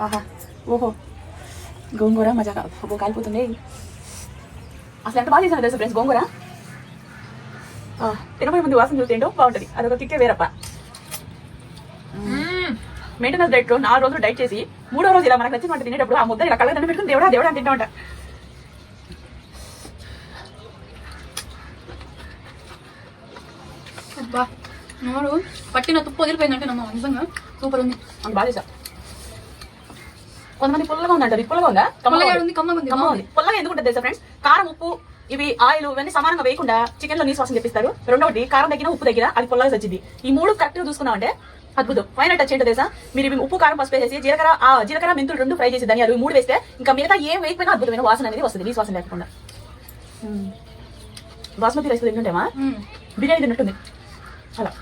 ఆహా ఓహో గోంగూర మజాగా కాలిపోతుంది. అసలు ఎంత బాగా చేశాను తెలుసు ఫ్రెండ్స్ గోంగూర. తినబోయే ముందు వాసన చూస్తే ఏంటో బాగుంటుంది, అదొక కిక్కే వేరప్ప. మెయింటెనెన్స్ డైట్ లో 4 రోజులు డైట్ చేసి 3వ రోజు ఇలా మనకు నచ్చిన వంట తినేటప్పుడు ఆ ముద్ద ఇలా కళ్ళ దండ పెట్టుకుని దేవుడా దేవుడా అని తింటా ఉంటా. అబ్బా నోరు పట్టిన తుప్పు వదిలిపోయిందంటే నమ్మ నిజంగా సూపర్ ఉంది. అంత బాగా చేసా. కొంతమంది పుల్లగా ఉందంటారు, ఇది పుల్లగా ఉందా? కమ్మగా ఉంది. పుల్లగా ఎందుకు ఉంటుంది తెలుసా ఫ్రెండ్స్, కారం ఉప్పు ఇవి ఆయిల్ ఇవన్నీ సమానంగా వేయకుండా చికెన్ లో నీసు వాసన చెప్పిస్తారు. రెండోటి కారం తగ్గిన ఉప్పు తగ్గిన అది పుల్లగా వచ్చింది. ఈ 3 కరెక్ట్ గా చూసుకున్నాం అంటే అద్భుతం. ఫైనల్ టచ్ ఏంటో తెలుసా, మీరు ఇవి ఉప్పు కారం పసుపు వేసేసి జీలకర్ర మెంతులు 2 ఫ్రై చేసి ధనియాలు 3 వేస్తే ఇంకా మిగతా ఏం వేయకపోయినా అద్భుతమైన వాసన అనేది వస్తుంది, నీసు వాసన లేకుండా. బాస్మతి రైస్ తింటుంటేమా బిర్యానీ తిన్నట్టుంది అలా.